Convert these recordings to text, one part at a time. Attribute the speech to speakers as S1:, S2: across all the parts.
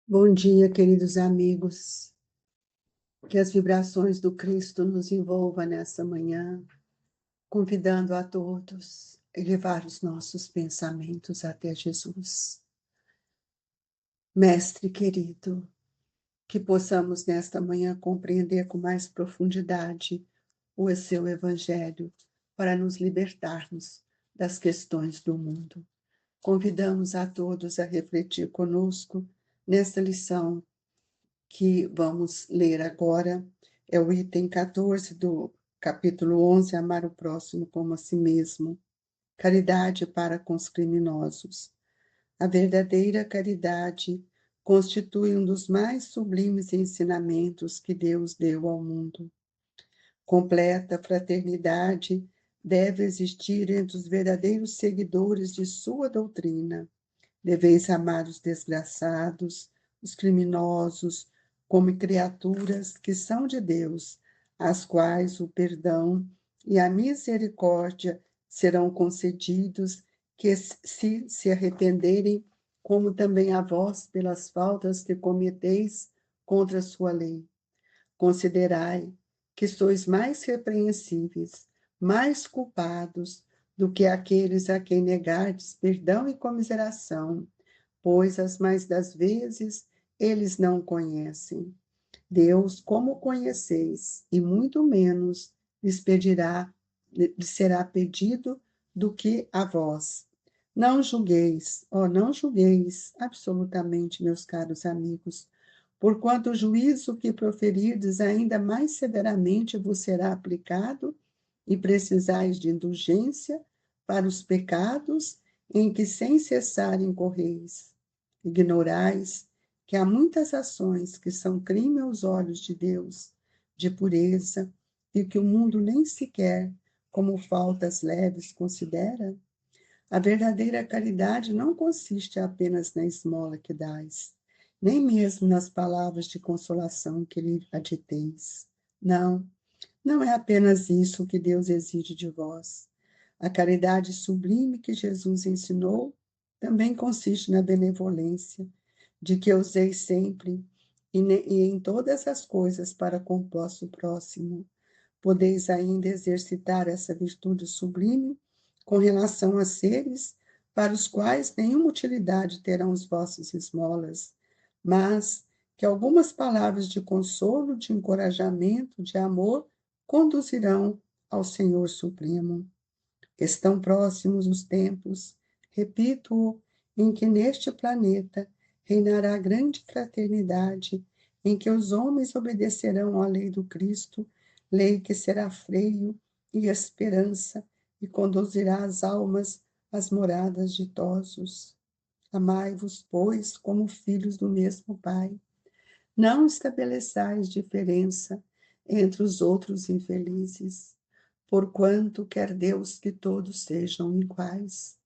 S1: Bom dia, queridos amigos. Que as vibrações do Cristo nos envolvam nessa manhã, convidando a todos a elevar os nossos pensamentos até Jesus. Mestre querido, que possamos nesta manhã compreender com mais profundidade o seu Evangelho para nos libertarmos das questões do mundo. Convidamos a todos a refletir conosco nesta lição que vamos ler agora. É o item 14 do capítulo 11, Amar o próximo como a si mesmo. Caridade para com os criminosos. A verdadeira caridade constitui um dos mais sublimes ensinamentos que Deus deu ao mundo. Completa fraternidade deve existir entre os verdadeiros seguidores de sua doutrina. Deveis amar os desgraçados, os criminosos, como criaturas que são de Deus, às quais o perdão e a misericórdia serão concedidos, que se arrependerem, como também a vós pelas faltas que cometeis contra a sua lei. Considerai que sois mais repreensíveis, mais culpados do que aqueles a quem negardes perdão e comiseração, pois as mais das vezes eles não conhecem. Deus, como conheceis, e muito menos lhes será pedido do que a vós. Não julgueis, não julgueis absolutamente, meus caros amigos, porquanto o juízo que proferirdes ainda mais severamente vos será aplicado, e precisais de indulgência para os pecados em que sem cessar incorreis. Ignorais que há muitas ações que são crime aos olhos de Deus, de pureza, e que o mundo nem sequer como faltas leves considera? A verdadeira caridade não consiste apenas na esmola que dais, nem mesmo nas palavras de consolação que lhe aditeis. Não, não é apenas isso que Deus exige de vós. A caridade sublime que Jesus ensinou também consiste na benevolência, de que useis sempre e em todas as coisas para com o vosso próximo. Podeis ainda exercitar essa virtude sublime com relação a seres para os quais nenhuma utilidade terão os vossos esmolas, mas que algumas palavras de consolo, de encorajamento, de amor conduzirão ao Senhor Supremo. Estão próximos os tempos, repito-o, em que neste planeta reinará grande fraternidade, em que os homens obedecerão à lei do Cristo, lei que será freio e esperança e conduzirá as almas às moradas ditosos. Amai-vos, pois, como filhos do mesmo Pai. Não estabeleçais diferença entre os outros infelizes, porquanto quer Deus que todos sejam iguais.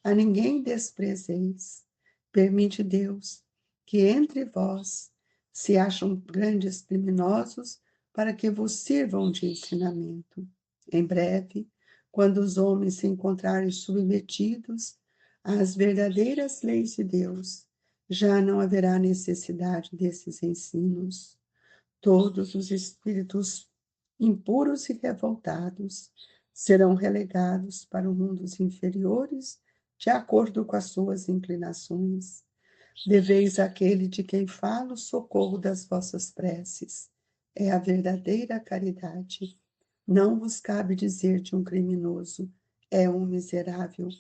S1: A ninguém desprezeis. Permite Deus que entre vós se acham grandes criminosos para que vos sirvam de ensinamento. Em breve, quando os homens se encontrarem submetidos às verdadeiras leis de Deus, já não haverá necessidade desses ensinos. Todos os espíritos impuros e revoltados serão relegados para os mundos inferiores, de acordo com as suas inclinações. Deveis àquele de quem falo o socorro das vossas preces. É a verdadeira caridade. Não vos cabe dizer de um criminoso, é um miserável,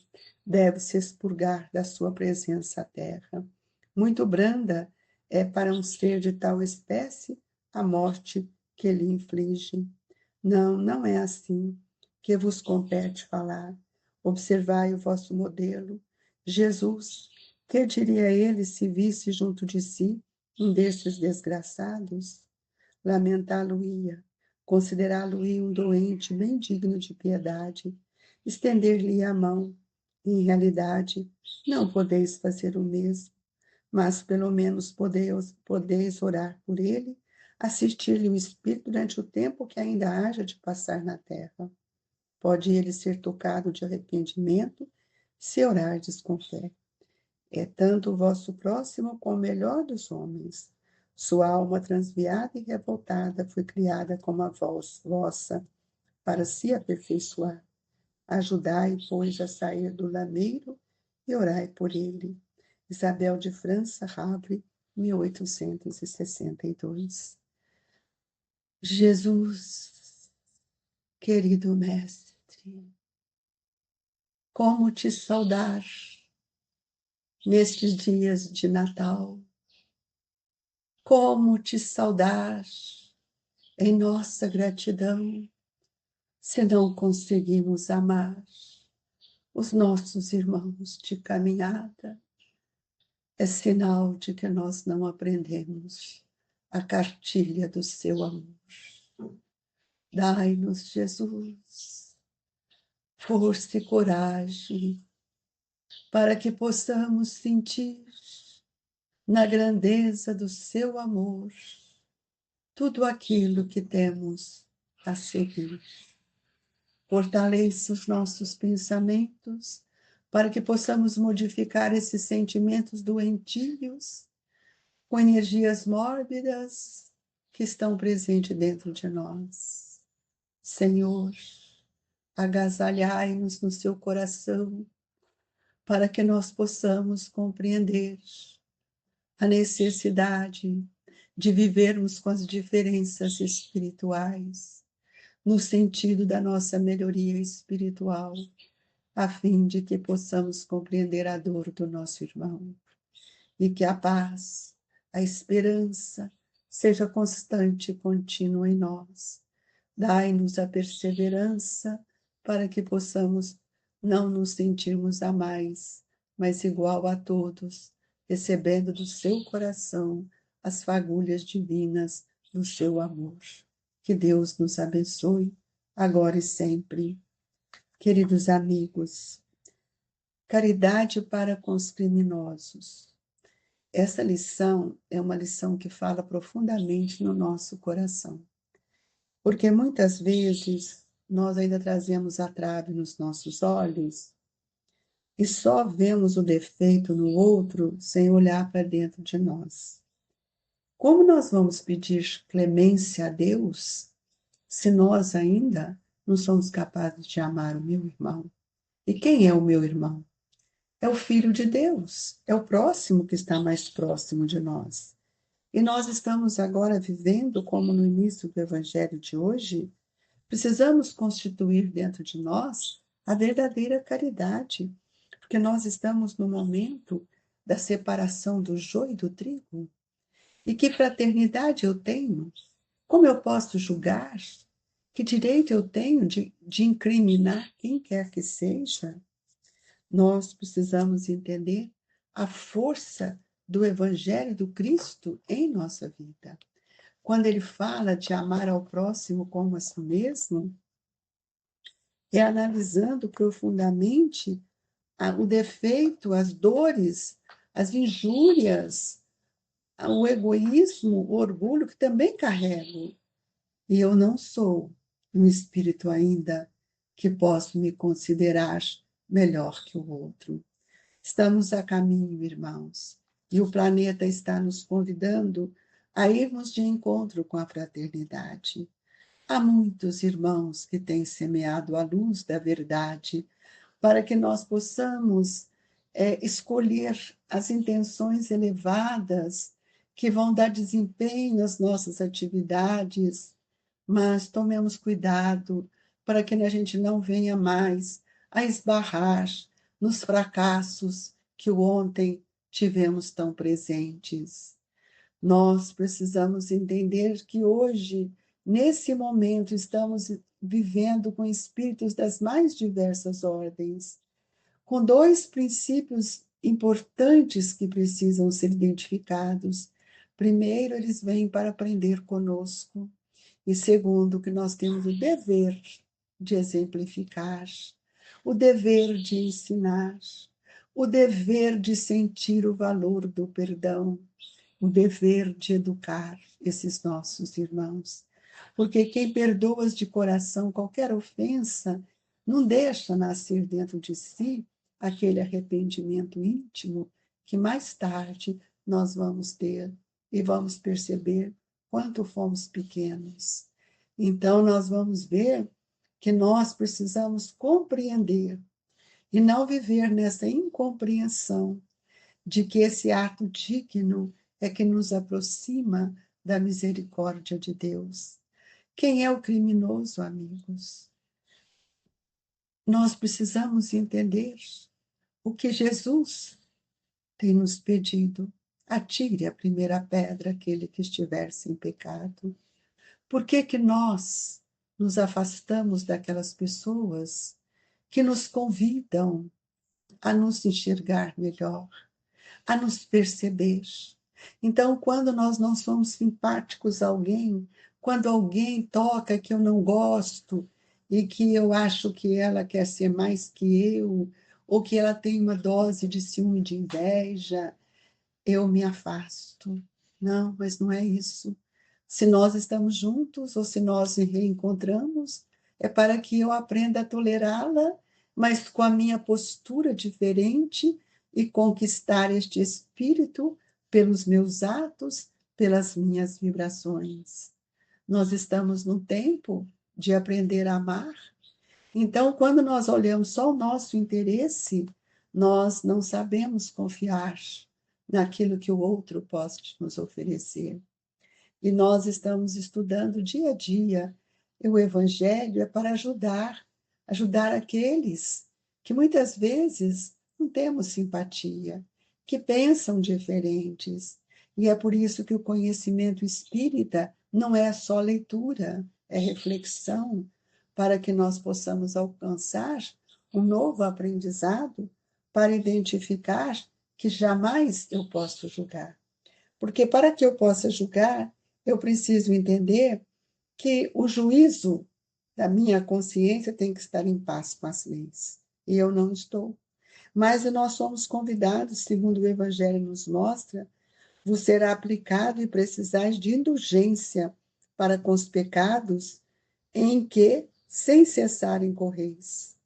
S1: deve-se expurgar da sua presença à terra. Muito branda é para um ser de tal espécie a morte que lhe inflige. Não, não é assim que vos compete falar. Observai o vosso modelo. Jesus, que diria ele se visse junto de si um desses desgraçados? Lamentá-lo-ia, considerá-lo-ia um doente bem digno de piedade, estender-lhe a mão. Em realidade, não podeis fazer o mesmo, mas pelo menos podeis orar por ele, assistir-lhe o Espírito durante o tempo que ainda haja de passar na terra. Pode ele ser tocado de arrependimento se orardes com fé. É tanto o vosso próximo como o melhor dos homens. Sua alma transviada e revoltada foi criada como a vossa, para se aperfeiçoar. Ajudai, pois, a sair do lameiro e orai por ele. Isabel de França, Havre, 1862. Jesus, querido Mestre, como te saudar nestes dias de Natal, como te saudar em nossa gratidão, se não conseguimos amar os nossos irmãos de caminhada, é sinal de que nós não aprendemos a cartilha do seu amor. Dai-nos, Jesus, força e coragem para que possamos sentir na grandeza do seu amor tudo aquilo que temos a seguir. Fortaleça os nossos pensamentos para que possamos modificar esses sentimentos doentios com energias mórbidas que estão presentes dentro de nós. Senhor, agasalhai-nos no seu coração para que nós possamos compreender a necessidade de vivermos com as diferenças espirituais, no sentido da nossa melhoria espiritual, a fim de que possamos compreender a dor do nosso irmão e que a paz, a esperança seja constante e contínua em nós. Dai-nos a perseverança para que possamos não nos sentirmos a mais, mas igual a todos, recebendo do seu coração as fagulhas divinas do seu amor. Que Deus nos abençoe, agora e sempre. Queridos amigos, caridade para com os criminosos. Essa lição é uma lição que fala profundamente no nosso coração. Porque muitas vezes nós ainda trazemos a trave nos nossos olhos e só vemos o defeito no outro sem olhar para dentro de nós. Como nós vamos pedir clemência a Deus se nós ainda não somos capazes de amar o meu irmão? E quem é o meu irmão? É o Filho de Deus, é o próximo que está mais próximo de nós. E nós estamos agora vivendo, como no início do Evangelho de hoje, precisamos constituir dentro de nós a verdadeira caridade, porque nós estamos no momento da separação do joio e do trigo. E que fraternidade eu tenho? Como eu posso julgar? Que direito eu tenho de incriminar quem quer que seja? Nós precisamos entender a força do Evangelho do Cristo em nossa vida. Quando ele fala de amar ao próximo como a si mesmo, é analisando profundamente o defeito, as dores, as injúrias, o egoísmo, o orgulho que também carrego. E eu não sou um espírito ainda que posso me considerar melhor que o outro. Estamos a caminho, irmãos, e o planeta está nos convidando a irmos de encontro com a fraternidade. Há muitos irmãos que têm semeado a luz da verdade para que nós possamos escolher as intenções elevadas que vão dar desempenho às nossas atividades, mas tomemos cuidado para que a gente não venha mais a esbarrar nos fracassos que ontem tivemos tão presentes. Nós precisamos entender que hoje, nesse momento, estamos vivendo com espíritos das mais diversas ordens, com dois princípios importantes que precisam ser identificados. Primeiro, eles vêm para aprender conosco, e segundo, que nós temos o dever de exemplificar, o dever de ensinar, o dever de sentir o valor do perdão, o dever de educar esses nossos irmãos. Porque quem perdoa de coração qualquer ofensa, não deixa nascer dentro de si aquele arrependimento íntimo que mais tarde nós vamos ter e vamos perceber quanto fomos pequenos. Então, nós vamos ver que nós precisamos compreender e não viver nessa incompreensão de que esse ato digno é que nos aproxima da misericórdia de Deus. Quem é o criminoso, amigos? Nós precisamos entender o que Jesus tem nos pedido. Atire a primeira pedra aquele que estiver sem pecado. Por que que nós nos afastamos daquelas pessoas que nos convidam a nos enxergar melhor, a nos perceber? Então, quando nós não somos simpáticos a alguém, quando alguém toca que eu não gosto e que eu acho que ela quer ser mais que eu, ou que ela tem uma dose de ciúme, de inveja, eu me afasto. Não, mas não é isso. Se nós estamos juntos ou se nós nos reencontramos, é para que eu aprenda a tolerá-la, mas com a minha postura diferente e conquistar este espírito pelos meus atos, pelas minhas vibrações. Nós estamos num tempo de aprender a amar. Então, quando nós olhamos só o nosso interesse, nós não sabemos confiar naquilo que o outro pode nos oferecer. E nós estamos estudando dia a dia. E o Evangelho é para ajudar aqueles que muitas vezes não temos simpatia, que pensam diferentes. E é por isso que o conhecimento espírita não é só leitura, é reflexão, para que nós possamos alcançar um novo aprendizado para identificar que jamais eu posso julgar. Porque para que eu possa julgar, eu preciso entender que o juízo da minha consciência tem que estar em paz com as leis. E eu não estou. Mas nós somos convidados, segundo o Evangelho nos mostra, vos será aplicado e precisais de indulgência para com os pecados em que, sem cessar, incorreis.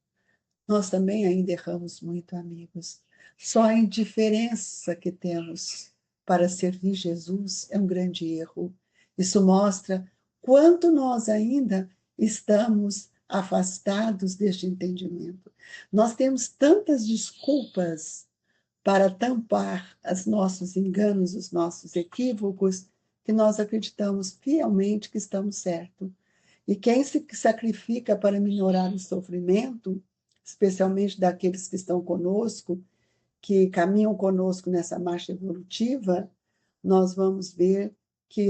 S1: Nós também ainda erramos muito, amigos. Só a indiferença que temos para servir Jesus é um grande erro. Isso mostra quanto nós ainda estamos afastados deste entendimento. Nós temos tantas desculpas para tampar os nossos enganos, os nossos equívocos, que nós acreditamos fielmente que estamos certos. E quem se sacrifica para minorar o sofrimento, especialmente daqueles que estão conosco, que caminham conosco nessa marcha evolutiva, nós vamos ver que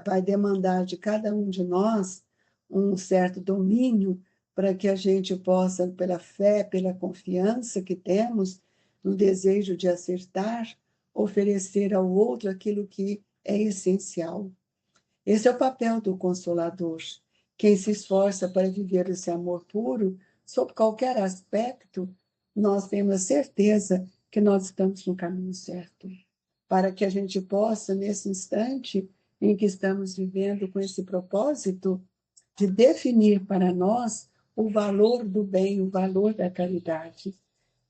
S1: vai demandar de cada um de nós um certo domínio para que a gente possa, pela fé, pela confiança que temos, no desejo de acertar, oferecer ao outro aquilo que é essencial. Esse é o papel do Consolador. Quem se esforça para viver esse amor puro, sob qualquer aspecto, nós temos a certeza que nós estamos no caminho certo. Para que a gente possa, nesse instante em que estamos vivendo com esse propósito, de definir para nós o valor do bem, o valor da caridade.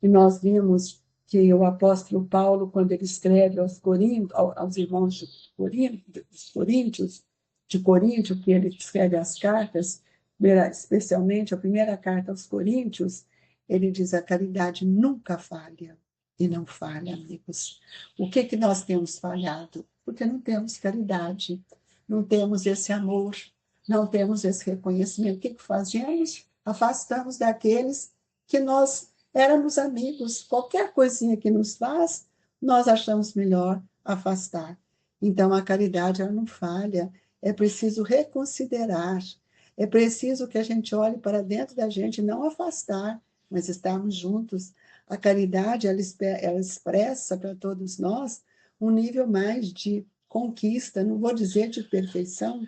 S1: E nós vimos que o apóstolo Paulo, quando ele escreve aos irmãos de Coríntio, que ele escreve as cartas, especialmente a primeira carta aos Coríntios, ele diz: a caridade nunca falha. E não falha, amigos. O que nós temos falhado? Porque não temos caridade, não temos esse amor, não temos esse reconhecimento. O que fazemos? Afastamos daqueles que nós éramos amigos. Qualquer coisinha que nos faz, nós achamos melhor afastar. Então, a caridade ela não falha. É preciso reconsiderar. É preciso que a gente olhe para dentro da gente, não afastar, mas estarmos juntos. A caridade, ela expressa para todos nós um nível mais de conquista, não vou dizer de perfeição,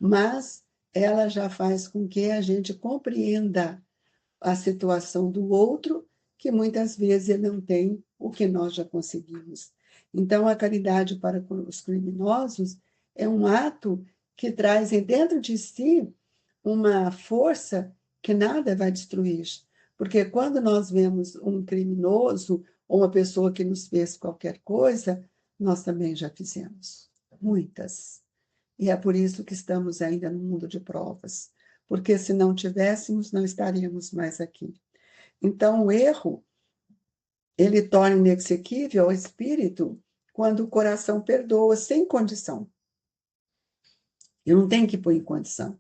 S1: mas ela já faz com que a gente compreenda a situação do outro, que muitas vezes ele não tem o que nós já conseguimos. Então, a caridade para os criminosos é um ato que traz dentro de si uma força que nada vai destruir. Porque quando nós vemos um criminoso ou uma pessoa que nos fez qualquer coisa, nós também já fizemos. Muitas. E é por isso que estamos ainda no mundo de provas. Porque se não tivéssemos, não estaríamos mais aqui. Então, o erro, ele torna inexequível o espírito quando o coração perdoa sem condição. Eu não tenho que pôr em condição.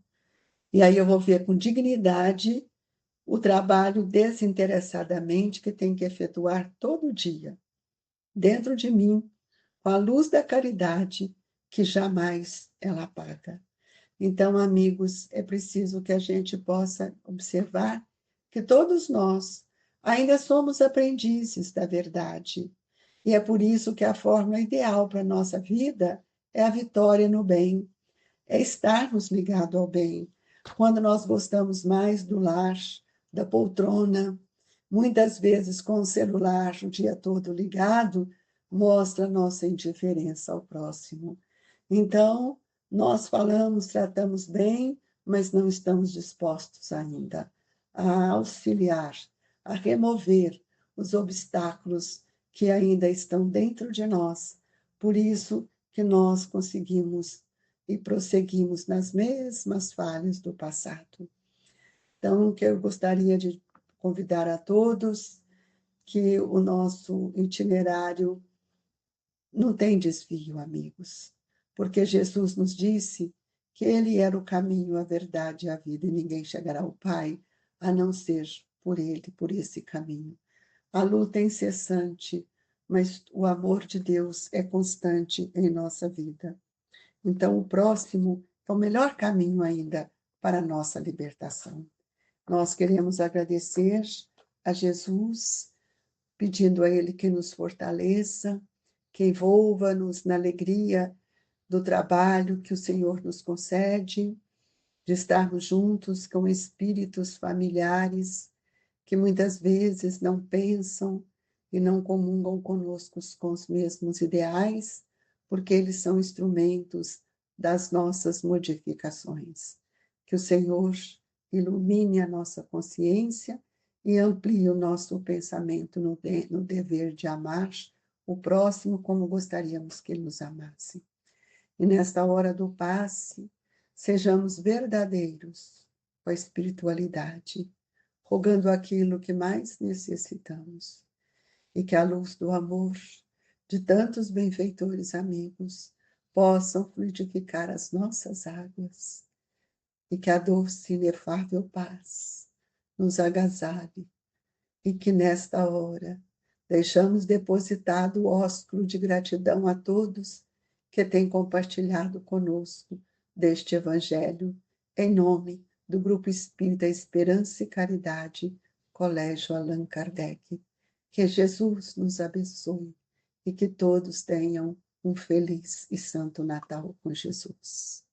S1: E aí eu vou ver com dignidade o trabalho desinteressadamente que tem que efetuar todo dia, dentro de mim, com a luz da caridade, que jamais ela apaga. Então, amigos, é preciso que a gente possa observar que todos nós ainda somos aprendizes da verdade. E é por isso que a forma ideal para a nossa vida é a vitória no bem, é estarmos ligados ao bem. Quando nós gostamos mais do lar, da poltrona, muitas vezes com o celular o dia todo ligado, mostra nossa indiferença ao próximo. Então, nós falamos, tratamos bem, mas não estamos dispostos ainda a auxiliar, a remover os obstáculos que ainda estão dentro de nós. Por isso que nós conseguimos e prosseguimos nas mesmas falhas do passado. Então, que eu gostaria de convidar a todos que o nosso itinerário não tem desvio, amigos, porque Jesus nos disse que ele era o caminho, a verdade e a vida, e ninguém chegará ao Pai a não ser por ele, por esse caminho. A luta é incessante, mas o amor de Deus é constante em nossa vida. Então, o próximo é o melhor caminho ainda para a nossa libertação. Nós queremos agradecer a Jesus, pedindo a Ele que nos fortaleça, que envolva-nos na alegria do trabalho que o Senhor nos concede, de estarmos juntos com espíritos familiares que muitas vezes não pensam e não comungam conosco com os mesmos ideais, porque eles são instrumentos das nossas modificações. Que o Senhor ilumine a nossa consciência e amplie o nosso pensamento no dever de amar o próximo como gostaríamos que ele nos amasse. E nesta hora do passe, sejamos verdadeiros com a espiritualidade, rogando aquilo que mais necessitamos, e que a luz do amor de tantos benfeitores amigos possam fluidificar as nossas águas, e que a doce e inefável paz nos agasalhe, e que nesta hora deixamos depositado o ósculo de gratidão a todos que têm compartilhado conosco deste Evangelho, em nome do Grupo Espírita Esperança e Caridade, Colégio Allan Kardec. Que Jesus nos abençoe e que todos tenham um feliz e santo Natal com Jesus.